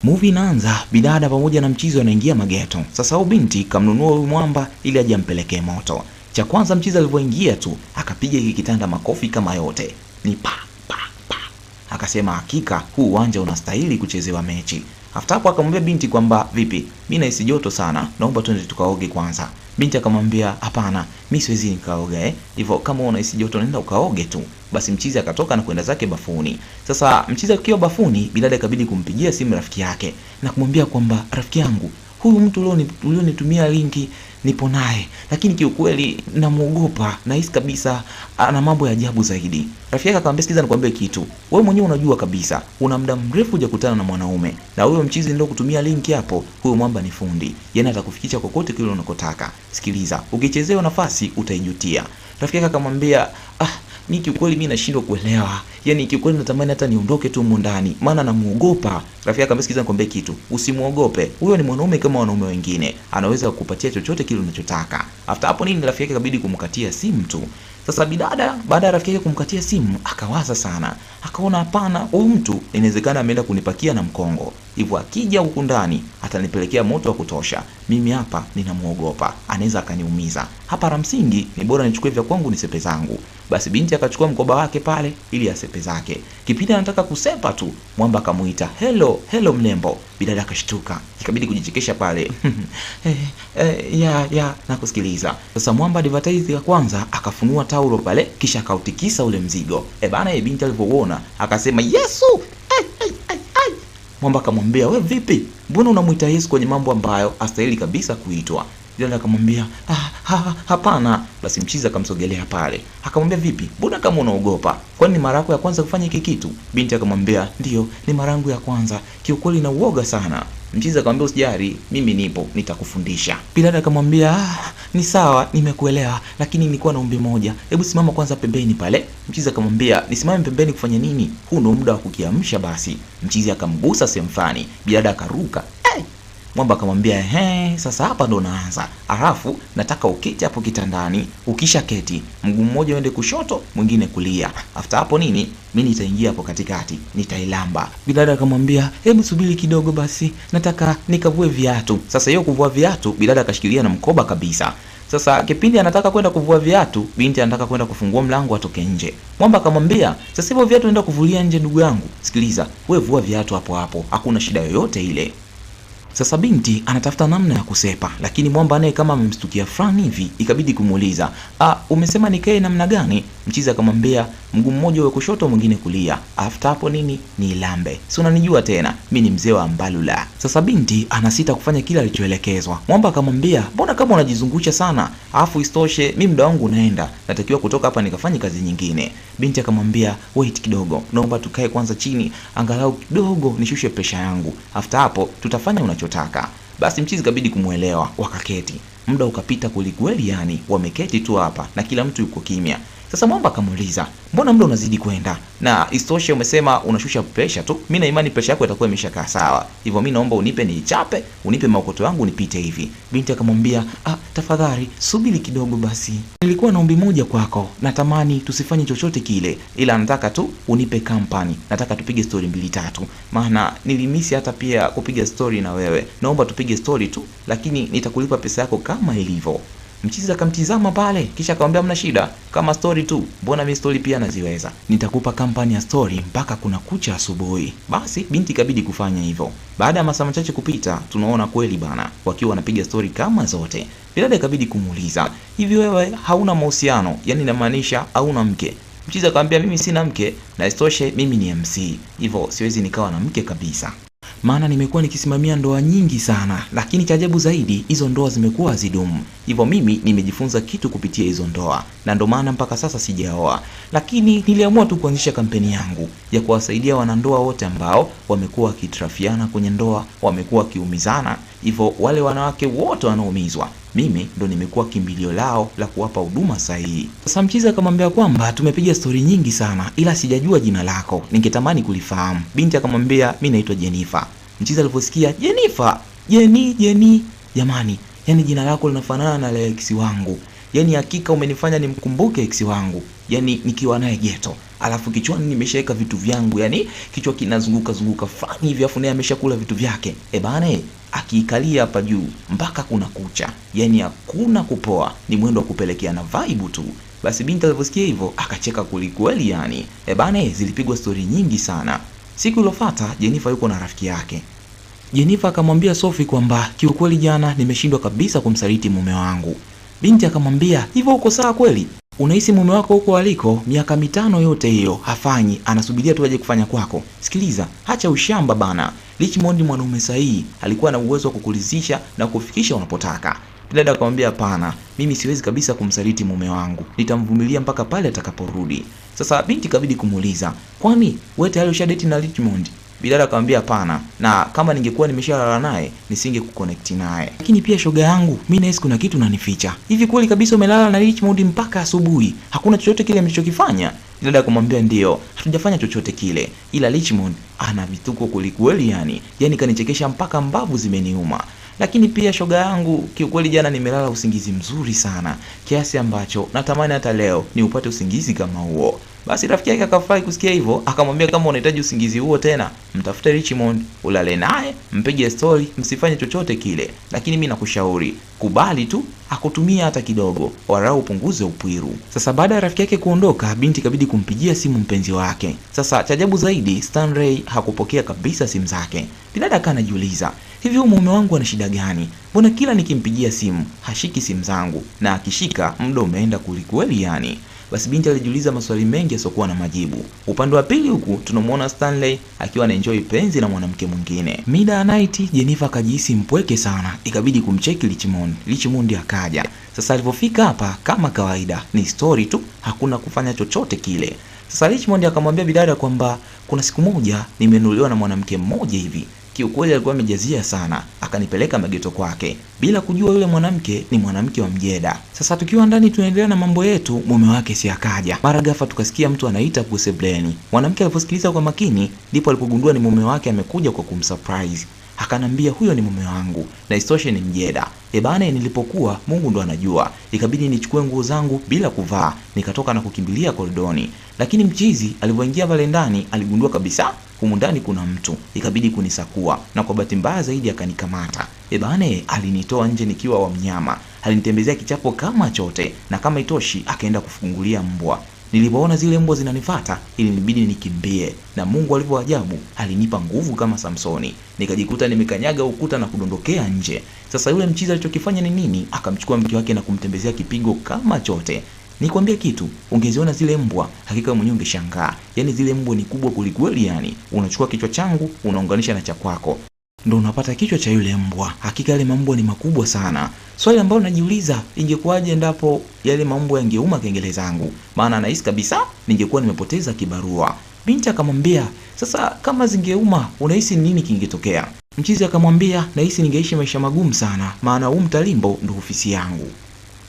Movie inaanza, bidada pamoja na mchizi wanaingia mageto. Sasa huyu binti kamnunua huyu mwamba ili aje ampelekee moto. Cha kwanza mchizi alivyoingia tu akapiga hiki kitanda makofi kama yote. Ni pa pa pa. Akasema hakika huu uwanja unastahili kuchezewa mechi. After hapo akamwambia binti kwamba vipi, mimi nahisi joto sana, naomba twende tukaoge kwanza. Binti akamwambia hapana, mimi siwezi nikaoga hivyo kama unahisi joto nenda ukaoge tu. Basi mchizi akatoka na kwenda zake bafuni. Sasa mchizi akiwa bafuni, bidada ikabidi kumpigia simu rafiki yake na kumwambia kwamba rafiki yangu, huyu mtu ulionitumia linki nipo naye, lakini kiukweli namuogopa, nahisi kabisa ana mambo ya ajabu zaidi. Rafiki yake akamwambia sikiza nikwambie kitu. Wewe mwenyewe unajua kabisa una muda mrefu hujakutana na mwanaume. Na huyo mchizi ndio kutumia linki hapo, huyo mwamba ni fundi. Yaani atakufikisha kokote kile unakotaka. Sikiliza, ukichezewa nafasi utaijutia. Rafiki yake akamwambia mimi kiukweli mimi nashindwa kuelewa. Yaani kiukweli natamani hata niondoke tu humo ndani, maana namuogopa. Rafiki yake akamwambia sikiza nikwambie kitu. Usimuogope. Huyo ni mwanaume kama wanaume wengine. Anaweza kukupatia chochote kile unachotaka. After hapo nini rafiki yake ikabidi kumkatia simu tu. Sasa bidada baada ya rafiki yake kumkatia simu akawaza sana. Akaona hapana, huyu mtu inawezekana ameenda kunipakia na mkongo. Hivyo akija huku ndani atanipelekea moto wa kutosha. Mimi hapa ninamuogopa, anaweza akaniumiza. Hapa la msingi ni bora nichukue vya kwangu nisepe zangu. Basi binti akachukua mkoba wake pale ili asepe zake. Kipindi anataka kusepa tu, mwamba akamuita, "Hello mlembo." Bidada akashtuka. Ikabidi kujichekesha pale. Na kusikiliza. Sasa mwamba advertise ya kwanza akafunua taulo pale kisha akautikisa ule mzigo. Bana binti alivyoona akasema, "Yesu!" Mwamba akamwambia, "Wewe vipi? Mbona unamuita Yesu kwenye mambo ambayo hastahili kabisa kuitwa?" Bidada akamwambia, hapana." Basi mchizi akamsogelea pale. Akamwambia, "Vipi? Mbona kama unaogopa? Kwani ni mara yako ya kwanza kufanya hiki kitu?" Binti akamwambia, "Ndio, ni mara yangu ya kwanza. Kiukweli na uoga sana." Mchizi akamwambia, "Usijali, mimi nipo, nitakufundisha." Bidada akamwambia, "Ni sawa, nimekuelewa, lakini nilikuwa na ombi moja. Hebu simama kwanza pembeni pale." Mchizi akamwambia, "Nisimame pembeni kufanya nini? Huu ndio muda wa kukiamsha basi." Mchizi akamgusa sehemu fulani. Bidada akaruka. Mwamba akamwambia, sasa hapa ndo naanza. Alafu nataka uketi hapo kitandani, ukisha keti, mguu mmoja uende kushoto, mwingine kulia. After hapo nini? Mimi nitaingia hapo katikati, nitailamba." Bidada akamwambia, "Hebu subiri kidogo basi, nataka nikavue viatu." Sasa hiyo kuvua viatu, bidada akashikilia na mkoba kabisa. Sasa kipindi anataka kwenda kuvua viatu, binti anataka kwenda kufungua mlango atoke nje. Mwamba akamwambia, "Sasa hivyo viatu naenda kuvulia nje ndugu yangu. Sikiliza, wewe vua viatu hapo hapo, hakuna shida yoyote ile." Sasa binti anatafuta namna ya kusepa, lakini mwamba naye kama amemstukia fulani hivi, ikabidi kumuuliza, "Umesema nikae namna gani?" Mchizi akamwambia, "Mguu mmoja uwe kushoto mwingine kulia. After hapo nini? Ni lambe. Si unanijua tena, mimi ni mzee wa Mbalula." Sasa binti anasita kufanya kile alichoelekezwa. Mwamba akamwambia, "Mbona kama unajizungusha sana? Alafu istoshe mimi muda wangu unaenda. Natakiwa kutoka hapa nikafanye kazi nyingine." Binti akamwambia, "Wait kidogo. Naomba tukae kwanza chini, angalau kidogo nishushe presha yangu. After hapo tutafanya unachotaka." Basi mchizi kabidi kumuelewa, wakaketi. Muda ukapita kweli, yani wameketi tu hapa na kila mtu yuko kimya. Sasa mwamba akamuuliza, "Mbona muda unazidi kwenda? Na istoshe umesema unashusha pressure tu. Mimi na imani pressure yako itakuwa imeshakaa sawa. Hivyo mimi naomba unipe niichape, unipe maokoto yangu nipite hivi." Binti akamwambia, "Tafadhali subiri kidogo basi. Nilikuwa na ombi moja kwako. Natamani tusifanye chochote kile, ila nataka tu unipe company. Nataka tupige story 2-3. Maana nilimisi hata pia kupiga story na wewe. Naomba tupige story tu, lakini nitakulipa pesa yako kama ilivyo." Mchizi akamtizama pale kisha akamwambia, "Mna shida, kama story tu, mbona mimi story pia naziweza. Nitakupa kampani ya story mpaka kuna kucha asubuhi." Basi binti kabidi kufanya hivyo. Baada ya masaa machache kupita, tunaona kweli bana wakiwa wanapiga story kama zote. Bidada ikabidi kumuuliza, "Hivi wewe hauna mahusiano? Yaani inamaanisha hauna mke?" Mchizi akamwambia, "Mimi sina mke na istoshe mimi ni MC. Hivyo siwezi nikawa na mke kabisa. Maana nimekuwa nikisimamia ndoa nyingi sana, lakini cha ajabu zaidi hizo ndoa zimekuwa hazidumu. Hivyo mimi nimejifunza kitu kupitia hizo ndoa, na ndo maana mpaka sasa sijaoa. Lakini niliamua tu kuanzisha kampeni yangu ya kuwasaidia wanandoa wote ambao wamekuwa wakitrafiana kwenye ndoa, wamekuwa wakiumizana. Hivyo wale wanawake wote wanaoumizwa, mimi ndo nimekuwa kimbilio lao la kuwapa huduma sahihi." Sasa mchizi akamwambia kwamba, "Tumepiga story nyingi sana, ila sijajua jina lako. Ningetamani kulifahamu." Binti akamwambia, "Mimi naitwa Jennifer." Mchizi aliposikia Jennifer, Jenny, jamani, yani jina lako linafanana na Alex wangu. Yaani hakika umenifanya nimkumbuke ex wangu. Yaani nikiwa naye ghetto. Alafu kichwani nimeshaweka vitu vyangu. Yaani kichwa kinazunguka fulani hivi afu naye ameshakula vitu vyake. Bana akiikalia hapa juu mpaka kuna kucha. Yaani hakuna kupoa. Ni mwendo wa kupelekea na vibe tu. Basi binti alivyosikia hivyo akacheka kweli yani. Bana zilipigwa story nyingi sana. Siku iliyofuata Jennifer yuko na rafiki yake. Jennifer akamwambia Sophie kwamba kiukweli jana nimeshindwa kabisa kumsaliti mume wangu. Binti akamwambia, "Hivyo uko sawa kweli? Unahisi mume wako huko aliko miaka 5 yote hiyo hafanyi, anasubiria tu aje kufanya kwako? Sikiliza, acha ushamba bana. Richmond mwanaume sahihi, alikuwa na uwezo wa kukulizisha na kufikisha unapotaka." Dada akamwambia, "Hapana, mimi siwezi kabisa kumsaliti mume wangu. Nitamvumilia mpaka pale atakaporudi." Sasa binti kabidi kumuuliza, "Kwani wewe tayari ushadate na Richmond?" Bidada akamwambia, "Hapana, na kama ningekuwa nimeshalala naye nisinge kuconnect naye. Lakini pia shoga yangu, mimi nahisi kuna kitu unanificha. Hivi kweli kabisa umelala na Richmond mpaka asubuhi? Hakuna chochote kile mlichokifanya?" Bidada akamwambia, "Ndio, hatujafanya chochote kile. Ila Richmond ana vituko kweli yani. Yaani kanichekesha mpaka mbavu zimeniuma. Lakini pia shoga yangu, kiukweli jana nimelala usingizi mzuri sana, kiasi ambacho natamani hata leo ni upate usingizi kama huo." Basi rafiki yake akafurahi kusikia hivyo, akamwambia kama unahitaji usingizi huo tena, mtafute Richmond, ulale naye, mpige story, msifanye chochote kile. Lakini mimi nakushauri, kubali tu akutumia hata kidogo, warau upunguze upwiru. Sasa baada ya rafiki yake kuondoka, binti kabidi kumpigia simu mpenzi wake. Sasa cha ajabu zaidi, Stanley hakupokea kabisa simu zake. Bidada anajiuliza, hivi mume wangu ana shida gani? Mbona kila nikimpigia simu hashiki simu zangu, na akishika muda umeenda kweli yani. Basi binti alijiuliza maswali mengi yasiokuwa na majibu. Upande wa pili huku tunamuona Stanley akiwa anaenjoy penzi na mwanamke mwingine. Mida ya night, Jennifer akajihisi mpweke sana, ikabidi kumcheki Richmond. Richmond akaja. Sasa alipofika hapa kama kawaida ni story tu, hakuna kufanya chochote kile. Sasa Richmond akamwambia bidada kwamba kuna siku moja nimenunuliwa na mwanamke mmoja hivi. Kiukweli alikuwa amejazia sana, akanipeleka mageto kwake bila kujua yule mwanamke ni mwanamke wa Mjeda. Sasa tukiwa ndani tunaendelea na mambo yetu, mume wake si akaja. Mara ghafla tukasikia mtu anaita kusebleni. Mwanamke aliposikiliza kwa makini ndipo alipogundua ni mume wake amekuja kwa kumsurprise. Akanambia, "Huyo ni mume wangu na istoshe ni Mjeda." Bana nilipokuwa Mungu ndo anajua. Ikabidi nichukue nguo zangu bila kuvaa, nikatoka na kukimbilia koridoni. Lakini mchizi alipoingia pale ndani aligundua kabisa humu ndani kuna mtu. Ikabidi kunisakua na kwa bahati mbaya zaidi akanikamata. Bana alinitoa nje nikiwa wa mnyama. Alinitembezea kichapo kama chote na kama itoshi akaenda kufungulia mbwa. Nilipoona zile mbwa zinanifuata ilinibidi nikimbie, na Mungu alivyoajabu alinipa nguvu kama Samsoni. Nikajikuta nimekanyaga ukuta na kudondokea nje. Sasa yule mchizi alichokifanya ni nini? Akamchukua mke wake na kumtembezea kipigo kama chote. Nikwambia kitu, ungeziona zile mbwa, hakika mwenyewe ungeshangaa. Yaani zile mbwa ni kubwa kulikweli yani. Unachukua kichwa changu, unaunganisha na cha kwako, ndo unapata kichwa cha yule mbwa. Hakika yale mbwa ni makubwa sana. Swali ambalo najiuliza, ingekuwaje endapo yale mbwa yangeuma kengele zangu? Maana nahisi kabisa ningekuwa nimepoteza kibarua. Binti akamwambia, "Sasa kama zingeuma, unahisi nini kingetokea?" Mchizi akamwambia, "Nahisi ningeishi maisha magumu sana, maana huu mtalimbo ndo ofisi yangu.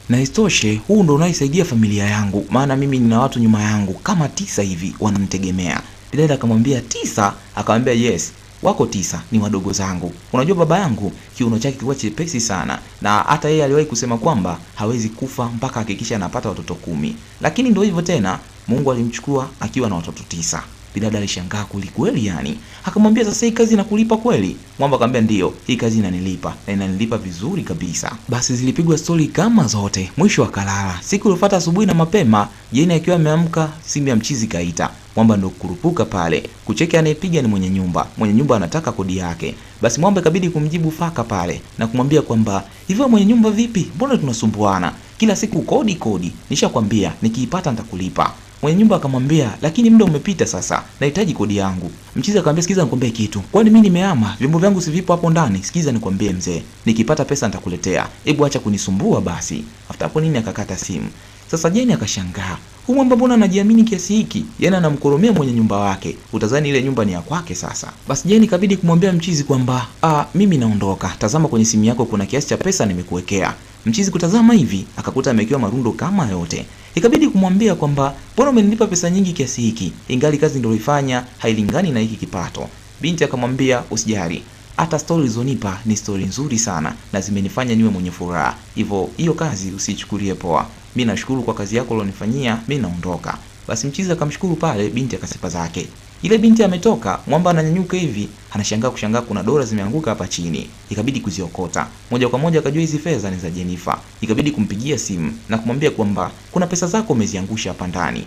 Na istoshe huu ndo unaisaidia familia yangu, maana mimi nina watu nyuma yangu kama 9 hivi wananitegemea." Dada akamwambia, "9?" Akamwambia, "Yes. Wako 9 ni wadogo zangu. Unajua baba yangu kiuno chake kilikuwa chepesi sana, na hata yeye aliwahi kusema kwamba hawezi kufa mpaka hakikisha anapata watoto 10. Lakini ndio hivyo tena, Mungu alimchukua akiwa na watoto 9. Bidada alishangaa kweli yani. Akamwambia, "Sasa hii kazi inakulipa kweli?" Mwamba akamwambia, "Ndio, hii kazi inanilipa na inanilipa vizuri kabisa." Basi zilipigwa stori kama zote, mwisho akalala. Siku iliyofuata asubuhi na mapema, Jeni akiwa ameamka, simu ya mchizi kaita. Mwamba ndo kurupuka pale. Kucheki anayepiga ni mwenye nyumba. Mwenye nyumba anataka kodi yake. Basi Mwamba ikabidi kumjibu faka pale na kumwambia kwamba, "Hivyo mwenye nyumba vipi? Mbona tunasumbuana? Kila siku kodi. Nishakwambia nikiipata nitakulipa." Mwenye nyumba akamwambia, "Lakini muda umepita sasa. Nahitaji kodi yangu." Mchizi akamwambia, "Sikiza nikwambie kitu. Kwani mimi nimehama? Vyombo vyangu si vipo hapo ndani? Sikiza nikwambie mzee. Nikipata pesa nitakuletea. Hebu acha kunisumbua basi." After hapo nini akakata simu. Sasa Jeni akashangaa. Huyu Mwamba mbona anajiamini kiasi hiki? Yaani anamkoromea mwenye nyumba wake. Utazani ile nyumba ni ya kwake sasa. Basi Jeni kabidi kumwambia mchizi kwamba, "Mimi naondoka. Tazama kwenye simu yako kuna kiasi cha pesa nimekuwekea." Mchizi kutazama hivi, akakuta amewekewa marundo kama yote. Ikabidi kumwambia kwamba, "Mbona umenilipa pesa nyingi kiasi hiki? Ingali kazi ndio ulifanya hailingani na hiki kipato." Binti akamwambia, "Usijali. Hata story ulizonipa ni story nzuri sana na zimenifanya niwe mwenye furaha. Hivyo hiyo kazi usichukulie poa." mimi nashukuru kwa kazi yako ulionifanyia, mimi naondoka. Basi mchizi akamshukuru pale, binti akasipa zake. Ile binti ametoka, mwamba ananyanyuka hivi, kushangaa kuna dola zimeanguka hapa chini. Ikabidi kuziokota. Moja kwa moja akajua hizi fedha ni za Jennifer. Ikabidi kumpigia simu na kumwambia kwamba kuna pesa zako umeziangusha hapa ndani.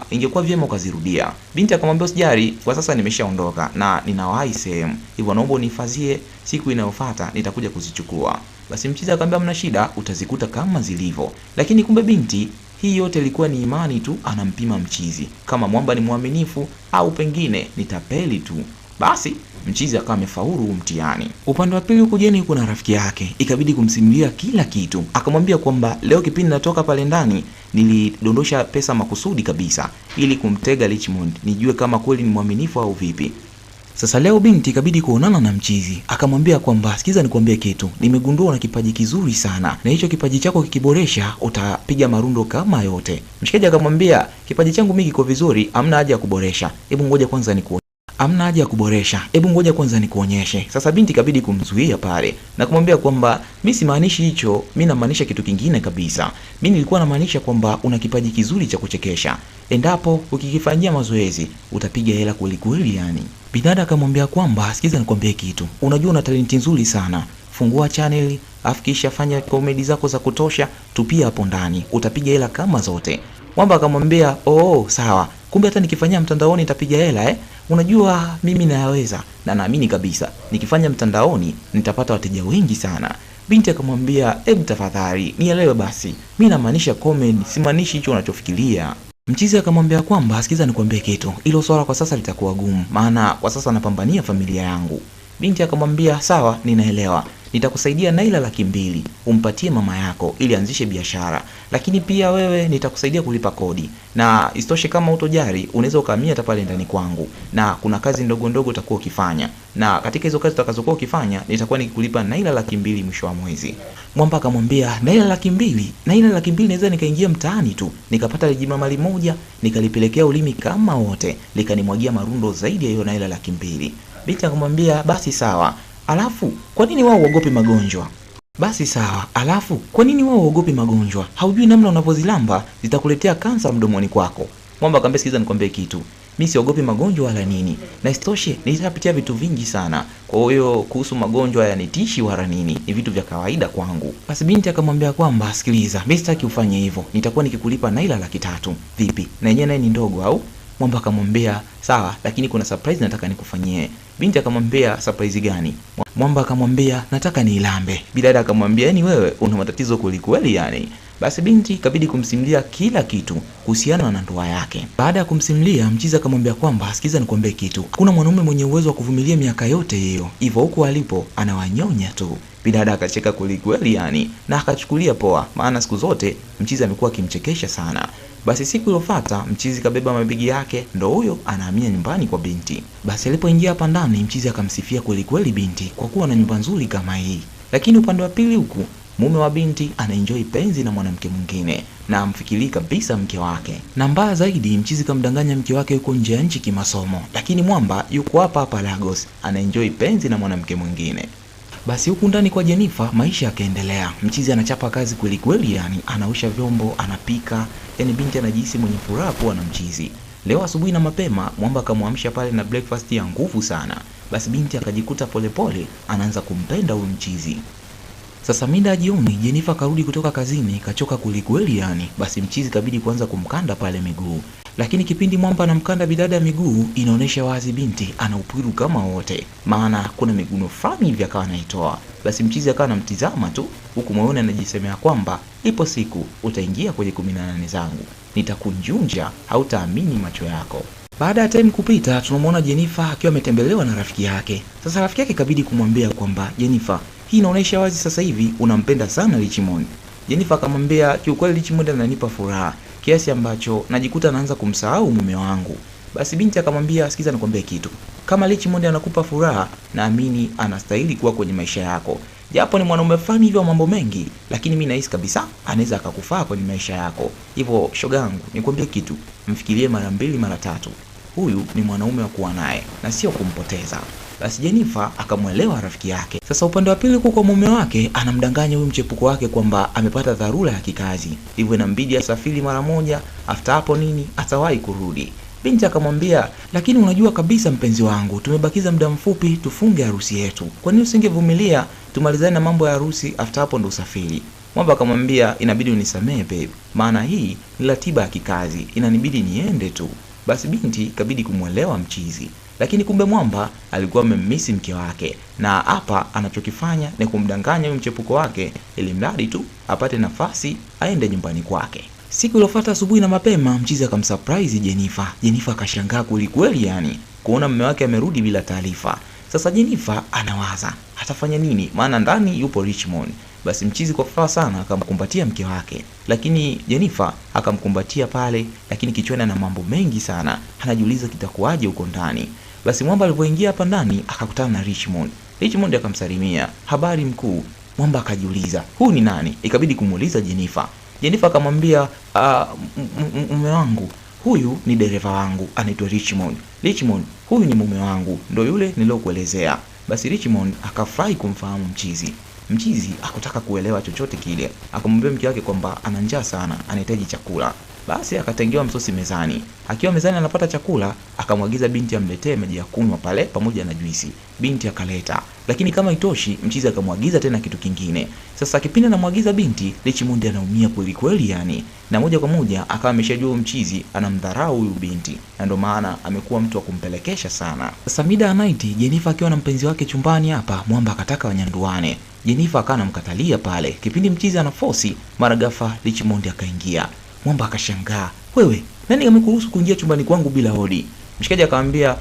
Ingekuwa vyema ukazirudia. Binti akamwambia usijali, kwa sasa nimeshaondoka na ninawahi sehemu. Hivyo naomba unihifadhie, siku inayofuata nitakuja kuzichukua. Basi mchizi akamwambia mna shida, utazikuta kama zilivyo. Lakini kumbe binti hii yote ilikuwa ni imani tu, anampima mchizi kama mwamba ni mwaminifu au pengine ni tapeli tu. Basi mchizi akawa amefaulu mtihani. Upande wa pili huko Jeni kuna rafiki yake, ikabidi kumsimulia kila kitu. Akamwambia kwamba leo kipindi natoka pale ndani nilidondosha pesa makusudi kabisa ili kumtega Richmond, nijue kama kweli ni mwaminifu au vipi. Sasa leo binti ikabidi kuonana na mchizi. Akamwambia kwamba sikiza nikwambie kitu, nimegundua una kipaji kizuri sana, na hicho kipaji chako kikiboresha utapiga marundo kama yote. Mshikaji akamwambia kipaji changu mimi kiko vizuri, hamna haja ya kuboresha. Hebu ngoja kwanza nikuonyeshe. Sasa binti ikabidi kumzuia pale na kumwambia kwamba mimi simaanishi hicho, mimi namaanisha kitu kingine kabisa. Mimi nilikuwa namaanisha kwamba una kipaji kizuri cha kuchekesha. Endapo ukikifanyia mazoezi utapiga hela kweli kweli yani. Bidada akamwambia kwamba sikiza nikwambie kitu, unajua una talenti nzuri sana. Fungua channel, afikisha fanya comedy zako za kutosha, tupia hapo ndani, utapiga hela kama zote. Mwamba akamwambia, sawa. Kumbe hata nikifanyia mtandaoni nitapiga hela Unajua mimi nayaweza na naamini kabisa nikifanya mtandaoni nitapata wateja wengi sana. Binti akamwambia, hebu tafadhali nielewe basi. Mimi namaanisha comedy, simaanishi hicho unachofikiria. Mchizi akamwambia kwamba sikiza nikwambie kitu, hilo swala kwa sasa litakuwa gumu, maana kwa sasa napambania familia yangu. Binti akamwambia sawa, ninaelewa. Nitakusaidia na ila 200,000 umpatie mama yako ili anzishe biashara, lakini pia wewe nitakusaidia kulipa kodi. Na isitoshe kama utojari unaweza ukahamia hata pale ndani kwangu, na kuna kazi ndogo ndogo utakuwa ukifanya, na katika hizo kazi utakazokuwa ukifanya nitakuwa nikikulipa na ila 200,000 mwisho wa mwezi. Mwamba akamwambia na ila 200,000, na ila 200,000 naweza nikaingia mtaani tu nikapata lijima moja nikalipelekea ulimi kama wote likanimwagia marundo zaidi ya hiyo na ila 200,000. Binti akamwambia basi sawa. Alafu kwa nini wao uogope magonjwa? Haujui namna unavyozilamba zitakuletea kansa mdomoni kwako. Mwamba akamwambia sikiza nikwambie kitu, mimi siogopi magonjwa wala nini, na isitoshe nitapitia vitu vingi sana. Kwa hiyo kuhusu magonjwa yanitishi wala nini, ni vitu vya kawaida kwangu. Basi binti akamwambia kwamba sikiliza, mimi sitaki ufanye hivyo, nitakuwa nikikulipa na ila 300,000. Vipi? Na yenyewe naye ni ndogo au? Mwamba akamwambia sawa, lakini kuna surprise nataka nikufanyie. Binti akamwambia surprise gani? Mwamba akamwambia nataka niilambe. Bidada akamwambia yani wewe una matatizo kweli kweli yani. Basi binti ikabidi kumsimulia kila kitu kuhusiana na ndoa yake. Baada ya kumsimulia, mchizi akamwambia kwamba sikiza nikwambie kitu, kuna mwanaume mwenye uwezo wa kuvumilia miaka yote hiyo, hivyo huko alipo anawanyonya tu. Bidada akacheka kweli kweli yani, na akachukulia poa, maana siku zote mchizi amekuwa akimchekesha sana. Basi siku iliyofuata mchizi kabeba mabegi yake, ndo huyo anahamia nyumbani kwa binti. Basi alipoingia hapa ndani, mchizi akamsifia kweli kweli binti kwa kuwa na nyumba nzuri kama hii. Lakini upande wa pili huku mume wa binti anaenjoy penzi na mwanamke mwingine na amfikiri kabisa mke wake. Na mbaya zaidi, mchizi kamdanganya mke wake yuko nje ya nchi kimasomo, lakini mwamba yuko hapa Lagos anaenjoy penzi na mwanamke mwingine. Basi huku ndani kwa Jennifer maisha yakaendelea. Mchizi anachapa kazi kweli kweli yani, anaosha vyombo, anapika, yani binti anajihisi mwenye furaha kuwa na mchizi. Leo asubuhi na mapema mwamba akamwamsha pale na breakfast ya nguvu sana. Basi binti akajikuta polepole anaanza kumpenda huyu mchizi. Sasa mida jioni Jennifer karudi kutoka kazini kachoka kweli yani. Basi mchizi kabidi kuanza kumkanda pale miguu. Lakini kipindi mwamba anamkanda bidada miguu, inaonesha wazi binti ana upwiru kama wote, maana kuna miguno fulani hivi akawa anaitoa. Basi mchizi akawa anamtizama tu huku moyoni anajisemea kwamba ipo siku utaingia kwenye 18 zangu, nitakunjunja hautaamini macho yako. Baada ya time kupita, tunamwona Jennifer akiwa ametembelewa na rafiki yake. Sasa rafiki yake kabidi kumwambia kwamba Jennifer, hii inaonesha wazi sasa hivi unampenda sana Richmond. Jennifer akamwambia kiukweli Richmond ananipa furaha kiasi ambacho najikuta naanza kumsahau mume wangu. Basi binti akamwambia sikiza nikwambie kitu, kama Richmond anakupa furaha, naamini anastahili kuwa kwenye maisha yako. Japo ni mwanaume fulani hivyo mambo mengi, lakini mimi nahisi kabisa anaweza akakufaa kwenye maisha yako. Hivyo shogangu, nikwambie kitu, mfikirie mara 2 mara 3. huyu ni mwanaume wa kuwa naye na sio kumpoteza. Basi Jennifer akamwelewa rafiki yake. Sasa upande wa pili kwa mume wake anamdanganya huyu mchepuko wake kwamba amepata dharura ya kikazi, hivyo inambidi asafiri mara moja, after hapo nini atawahi kurudi. Binti akamwambia, lakini unajua kabisa mpenzi wangu, tumebakiza muda mfupi tufunge harusi yetu. Kwa nini usingevumilia tumalizane na mambo ya harusi, after hapo ndo usafiri? Mwamba akamwambia, inabidi unisamehe babe, maana hii ni ratiba ya kikazi, inanibidi niende tu. Basi binti ikabidi kumwelewa mchizi. Lakini kumbe Mwamba alikuwa amemmisi mke wake, na hapa anachokifanya ni kumdanganya huyu mchepuko wake ili mradi tu apate nafasi aende nyumbani kwake. Siku iliyofuata asubuhi na mapema, mchizi akamsurprise Jennifer. Jennifer akashangaa kweli yani kuona mume wake amerudi bila taarifa. Sasa Jennifer anawaza atafanya nini, maana ndani yupo Richmond. Basi mchizi kwa furaha sana akamkumbatia mke wake, lakini Jennifer akamkumbatia pale, lakini kichwani ana mambo mengi sana, anajiuliza kitakuwaje huko ndani. Basi Mwamba alipoingia hapa ndani akakutana na Richmond. Richmond akamsalimia, habari mkuu. Mwamba akajiuliza huyu ni nani, ikabidi kumuuliza Jennifer. Jennifer akamwambia, mume wangu, huyu ni dereva wangu, anaitwa Richmond. Richmond, huyu ni mume wangu, ndo yule nilokuelezea. Basi Richmond akafurahi kumfahamu mchizi. Mchizi hakutaka kuelewa chochote kile, akamwambia mke wake kwamba ana njaa sana, anahitaji chakula. Basi akatengewa msosi mezani. Akiwa mezani anapata chakula, akamwagiza binti amletee maji ya kunywa pale pamoja na juisi. Binti akaleta. Lakini kama itoshi, mchizi akamwagiza tena kitu kingine. Sasa kipindi anamwagiza binti, Richmond anaumia kweli kweli yani. Na moja kwa moja akawa ameshajua mchizi anamdharau huyu binti. Na ndio maana amekuwa mtu wa kumpelekesha sana. Sasa mida ya night, Jennifer akiwa na mpenzi wake chumbani hapa, Mwamba akataka wanyanduane. Jennifer akawa anamkatalia pale. Kipindi mchizi anafosi, mara ghafla Richmond akaingia. Mwamba akashangaa, wewe nani amekuruhusu kuingia chumbani kwangu bila hodi? Mshikaji akamwambia,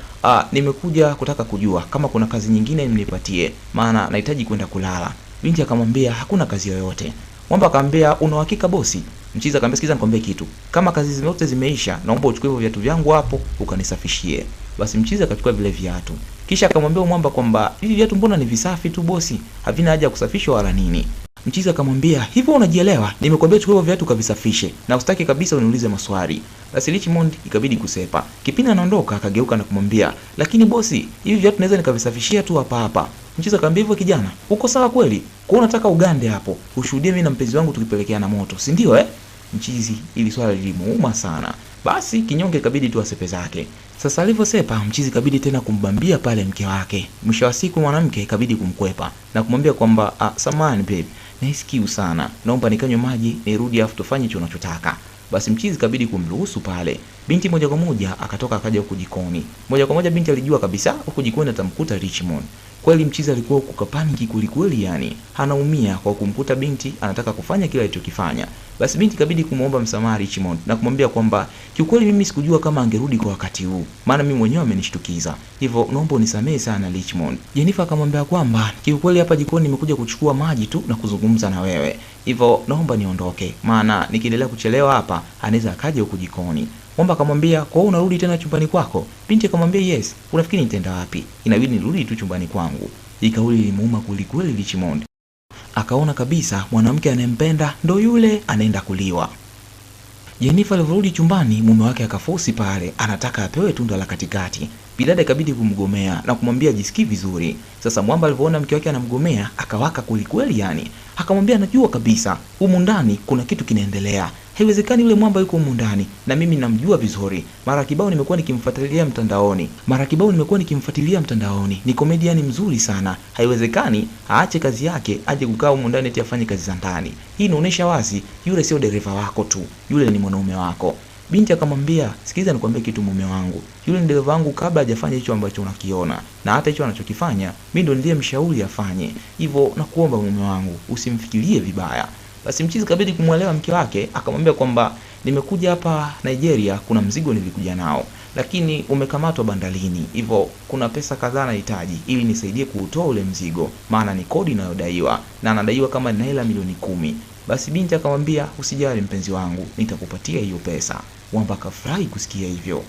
nimekuja kutaka kujua kama kuna kazi nyingine mnipatie, maana nahitaji kwenda kulala. Binti akamwambia hakuna kazi yoyote. Mwamba akamwambia, una uhakika bosi? Mchizi akamwambia, sikiza nikwambie kitu, kama kazi zote zimeisha, naomba uchukue hivyo viatu vyangu hapo ukanisafishie. Basi mchizi akachukua vile viatu. Kisha akamwambia Mwamba kwamba hivi viatu mbona ni visafi tu bosi, havina haja ya kusafishwa wala nini. Mchizi akamwambia, hivyo unajielewa? Nimekwambia chukua hivyo viatu kavisafishe na usitaki kabisa uniulize maswali. Basi Richmond ikabidi kusepa. Kipindi anaondoka akageuka na kumwambia, lakini bosi, hivi viatu naweza nikavisafishia tu hapa hapa. Mchizi akamwambia, hivyo kijana, uko sawa kweli? Kwa unataka ugande hapo, ushuhudie mimi na mpenzi wangu tukipelekeana moto, si ndio eh? Mchizi ili swala lilimuuma sana. Basi kinyonge kabidi tu asepe zake. Sasa alivyosepa, mchizi kabidi tena kumbambia pale mke wake. Mwisho wa siku mwanamke kabidi kumkwepa na kumwambia kwamba samahani babe, naisikiu sana, naomba nikanywe maji nirudi afu tufanye hicho unachotaka. Basi mchizi kabidi kumruhusu pale. Binti moja kwa moja akatoka akaja huko jikoni. Moja kwa moja binti alijua kabisa huko jikoni atamkuta Richmond. Kweli mchizi alikuwa huko kapaniki kweli yani. Anaumia kwa kumkuta binti anataka kufanya kile alichokifanya. Basi binti kabidi kumuomba msamaha Richmond na kumwambia kwamba kiukweli mimi sikujua kama angerudi kwa wakati huu, maana mimi mwenyewe amenishtukiza. Hivyo naomba unisamehe sana Richmond. Jennifer akamwambia kwamba kiukweli hapa jikoni nimekuja kuchukua maji tu na kuzungumza na wewe. Hivyo naomba niondoke, maana nikiendelea kuchelewa hapa anaweza akaja huko jikoni. Mwamba akamwambia, kwa hiyo unarudi tena chumbani kwako? Binti akamwambia, yes. Unafikiri nitaenda wapi? Inabidi nirudi tu chumbani kwangu. Hii kauli ilimuuma kweli Richmond. Akaona kabisa mwanamke anayempenda ndo yule anaenda kuliwa. Jennifer alivyorudi chumbani, mume wake akafosi pale, anataka apewe tunda la katikati. Bidada ikabidi kumgomea na kumwambia jisikii vizuri. Sasa Mwamba alivyoona mke wake anamgomea, akawaka kweli yani. Akamwambia, najua kabisa humu ndani kuna kitu kinaendelea. Haiwezekani yule Mwamba yuko humu ndani na mimi namjua vizuri. Mara kibao nimekuwa nikimfuatilia mtandaoni. Ni comedian mzuri sana. Haiwezekani aache kazi yake aje kukaa humu ndani eti afanye kazi za ndani. Hii inaonyesha wazi yule sio dereva wako tu. Yule ni mwanaume wako. Binti akamwambia, sikiliza nikwambie kitu mume wangu. Yule ni dereva wangu kabla hajafanya hicho ambacho unakiona. Na hata hicho anachokifanya, mimi ndo ndiye mshauri afanye. Hivyo nakuomba mume wangu, usimfikirie vibaya. Basi mchizi kabidi kumuelewa mke wake, akamwambia kwamba nimekuja hapa Nigeria, kuna mzigo nilikuja nao, lakini umekamatwa bandarini. Hivyo kuna pesa kadhaa nahitaji ili nisaidie kuutoa ule mzigo, maana ni kodi inayodaiwa na anadaiwa kama naira milioni 10. Basi binti akamwambia, usijali mpenzi wangu, nitakupatia hiyo pesa. Mwamba akafurahi kusikia hivyo.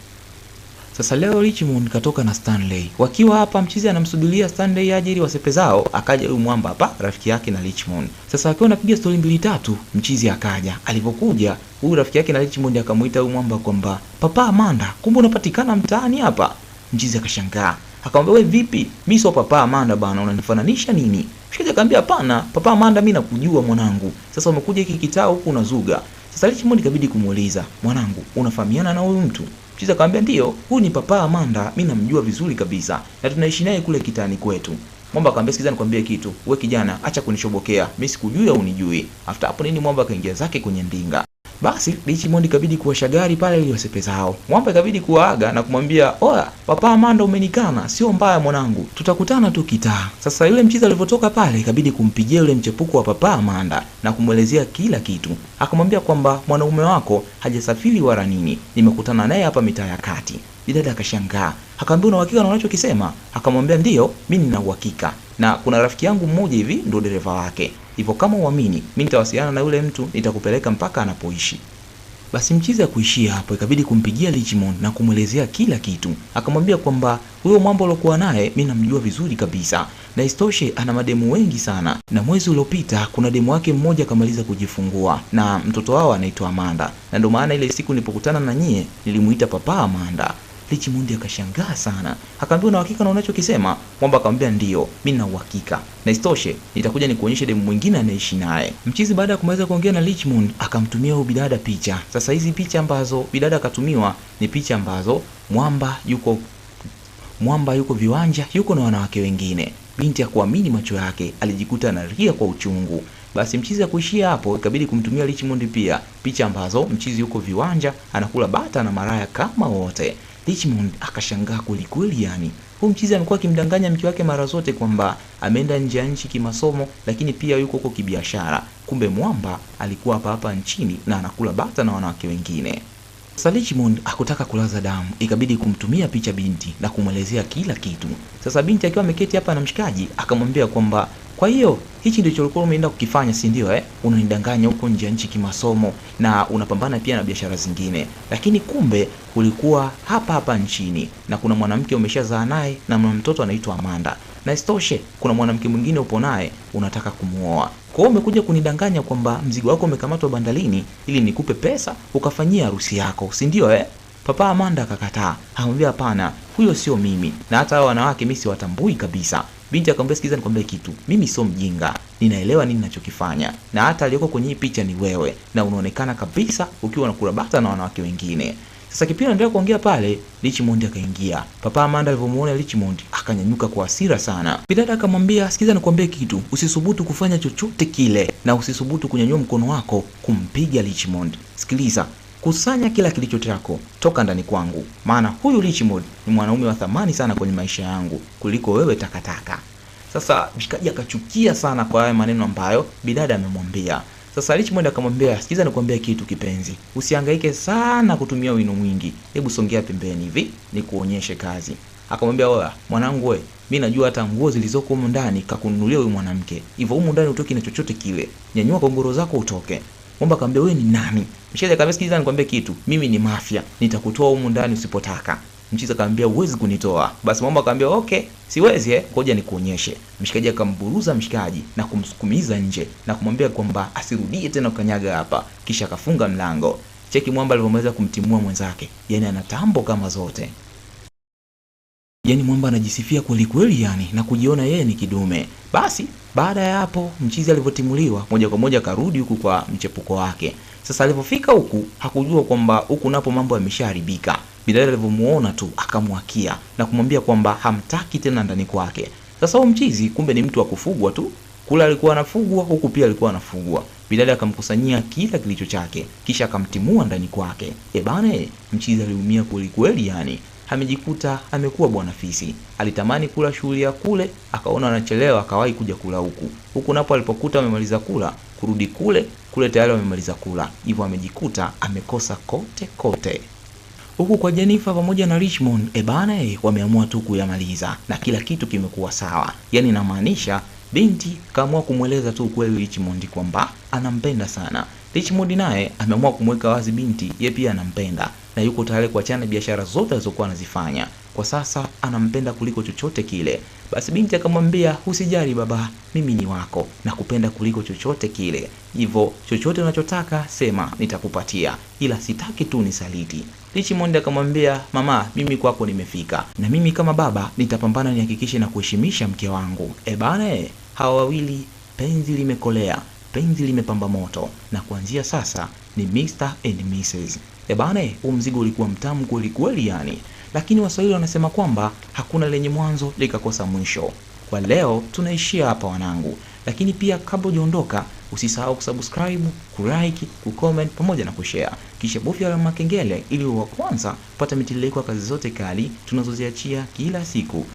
Sasa leo Richmond katoka na Stanley. Wakiwa hapa mchizi anamsubiria Stanley aje ili wasepe zao, akaja huyu mwamba hapa rafiki yake na Richmond. Sasa akiwa anapiga story mbili tatu, mchizi akaja. Alipokuja huyu rafiki yake na Richmond akamuita huyu mwamba kwamba, "Papa Amanda, kumbe unapatikana mtaani hapa?" Mchizi akashangaa. Akamwambia, "Wewe vipi? Mimi sio Papa Amanda bana, unanifananisha nini?" Mchizi akamwambia, "Hapana, Papa Amanda mimi nakujua mwanangu. Sasa umekuja hiki kitao huku unazuga." Sasa Richmond ikabidi kumuuliza, "Mwanangu, unafahamiana na huyu mtu?" Mchizi akamwambia, "Ndio, huyu ni Papa Amanda, mimi namjua vizuri kabisa na tunaishi naye kule kitani kwetu." Mwamba akamwambia, "Sikiza nikwambie kitu. Wewe kijana, acha kunishobokea. Mimi sikujui au unijui." After hapo nini Mwamba akaingia zake kwenye ndinga. Basi Richmond ikabidi kuwasha gari pale ili wasepe zao. Mwamba ikabidi kuaga na kumwambia, "Oya, Papa Amanda umenikana, sio mbaya mwanangu. Tutakutana tu kitaa." Sasa yule mchizi alipotoka pale ikabidi kumpigia yule mchepuko wa Papa Amanda na kumuelezea kila kitu. Akamwambia kwamba mwanaume wako hajasafiri wala nini. Nimekutana naye hapa mitaa ya kati. Bidada akashangaa. Akamwambia, "Una uhakika na unachokisema?" Akamwambia, "Ndio, mimi nina uhakika. Na kuna rafiki yangu mmoja hivi ndio dereva wake. Hivyo kama uamini, mimi nitawasiliana na yule mtu, nitakupeleka mpaka anapoishi." Basi mchizi akuishia hapo, ikabidi kumpigia Richmond na kumuelezea kila kitu. Akamwambia kwamba huyo mwamba aliokuwa naye mimi namjua vizuri kabisa. Na istoshe ana mademu wengi sana. Na mwezi uliopita kuna demu wake mmoja kamaliza kujifungua na mtoto wao anaitwa Amanda. Na ndio maana ile siku nilipokutana na nyie nilimuita Papa Amanda. Richmond akashangaa sana. Akamwambia, "Una uhakika na unachokisema?" Mwamba akamwambia, "Ndio, mimi na uhakika. Na istoshe nitakuja nikuonyeshe demu mwingine anaishi naye." Mchizi baada ya kumaliza kuongea na Richmond akamtumia huyu bidada picha. Sasa hizi picha ambazo bidada akatumiwa ni picha ambazo Mwamba yuko viwanja, yuko na wanawake wengine. Binti ya kuamini macho yake, alijikuta analia kwa uchungu. Basi mchizi akuishia hapo, ikabidi kumtumia Richmond pia picha ambazo mchizi yuko viwanja anakula bata na maraya kama wote. Richmond akashangaa kweli yani. Huyu mchizi amekuwa akimdanganya mke wake mara zote kwamba ameenda nje ya nchi kimasomo, lakini pia yuko huko kibiashara. Kumbe mwamba alikuwa hapa nchini na anakula bata na wanawake wengine. Sasa Richmond hakutaka kulaza damu, ikabidi kumtumia picha binti na kumwelezea kila kitu. Sasa binti akiwa ameketi hapa na mshikaji akamwambia kwamba, "Kwa hiyo hichi ndicho ulikuwa umeenda kukifanya, si ndio Unanidanganya huko nje ya nchi kimasomo na unapambana pia na biashara zingine. Lakini kumbe ulikuwa hapa nchini na kuna mwanamke umeshazaa naye na mwana mtoto anaitwa Amanda. Na istoshe kuna mwanamke mwingine upo naye unataka kumuoa. Kwa hiyo umekuja kunidanganya kwamba mzigo wako umekamatwa bandarini ili nikupe pesa ukafanyia harusi yako, si ndio Papa Amanda akakataa. Akamwambia, "Hapana, huyo sio mimi. Na hata hao wanawake mimi siwatambui kabisa." Binti akamwambia, "Sikiza nikwambie kitu. Mimi sio mjinga. Ninaelewa nini ninachokifanya. Na hata aliyoko kwenye hii picha ni wewe na unaonekana kabisa ukiwa unakula bata na wanawake wengine." Sasa kipindi anaendelea kuongea pale, Richmond akaingia. Papa Amanda alipomuona Richmond akanyanyuka kwa hasira sana. Bidada akamwambia, "Sikiza nikwambie kitu. Usisubutu kufanya chochote kile na usisubutu kunyanyua mkono wako kumpiga Richmond. Sikiliza, kusanya kila kilicho chako, toka ndani kwangu. Maana huyu Richmond ni mwanaume wa thamani sana kwenye maisha yangu kuliko wewe takataka." Sasa mshikaji akachukia sana kwa haya maneno ambayo bidada amemwambia. Sasa Richmond akamwambia, "Sikiza nikwambie kitu kipenzi. Usihangaike sana kutumia wino mwingi. Hebu songea pembeni hivi nikuonyeshe kazi." Akamwambia, "Oya, mwanangu mimi najua hata nguo zilizoko huko ndani kakununulia huyu mwanamke. Hivyo huko ndani utoki na chochote kile. Nyanyua kongoro zako utoke." Mwamba akamwambia, "Wewe ni nani?" Mchizi akamwambia, "Sikiza nikwambie kitu. Mimi ni mafia. Nitakutoa huko ndani usipotaka." Mchizi akamwambia, "Huwezi kunitoa." Basi Mwamba akamwambia, "Okay, siwezi ngoja nikuonyeshe." Mshikaji akamburuza mshikaji na kumsukumiza nje na kumwambia kwamba asirudie tena kukanyaga hapa, kisha akafunga mlango. Cheki Mwamba alipomaliza kumtimua mwenzake. Yaani anatambo kama zote. Yaani Mwamba anajisifia kweli kweli yani na kujiona yeye ni kidume. Basi baada ya hapo mchizi alivyotimuliwa moja kwa moja karudi huku kwa mchepuko wake. Sasa alipofika huku hakujua kwamba huku napo mambo yameshaharibika. Bidada alivyomuona tu akamwakia na kumwambia kwamba hamtaki tena ndani kwake. Sasa huyo mchizi kumbe ni mtu wa kufugwa tu. Kula alikuwa anafugwa, huku pia alikuwa anafugwa. Bidada akamkusanyia kila kilicho chake, kisha akamtimua ndani kwake. Bana mchizi aliumia kweli kweli yani. Amejikuta amekuwa bwana fisi. Alitamani kula shughuli ya kule, akaona anachelewa akawahi kuja kula huku. Huku napo alipokuta amemaliza kula, kurudi kule tayari wamemaliza kula. Hivyo amejikuta amekosa kote. Huku kwa Jennifer pamoja na Richmond bana wameamua tu kuyamaliza na kila kitu kimekuwa sawa. Yaani inamaanisha binti kaamua kumweleza tu kweli Richmond kwamba anampenda sana. Richmond naye ameamua kumweka wazi binti yeye pia anampenda na yuko tayari kuachana biashara zote alizokuwa anazifanya. Kwa sasa anampenda kuliko chochote kile. Basi binti akamwambia, usijali baba, mimi ni wako na kupenda kuliko chochote kile. Hivyo chochote unachotaka sema nitakupatia, ila sitaki tu nisaliti. Richmond akamwambia, mama, mimi kwako nimefika, na mimi kama baba nitapambana nihakikishe na kuheshimisha mke wangu. Hawa wawili penzi limekolea, penzi limepamba moto, na kuanzia sasa ni Mr. and Mrs. Huu mzigo ulikuwa mtamu kweli kweli yani. Lakini Waswahili wanasema kwamba hakuna lenye mwanzo likakosa mwisho. Kwa leo tunaishia hapa wanangu. Lakini pia kabla hujaondoka, usisahau kusubscribe, kulike, kucomment pamoja na kushare. Kisha bofya alama kengele ili uwe wa kwanza kupata mitiririko ya kazi zote kali tunazoziachia kila siku.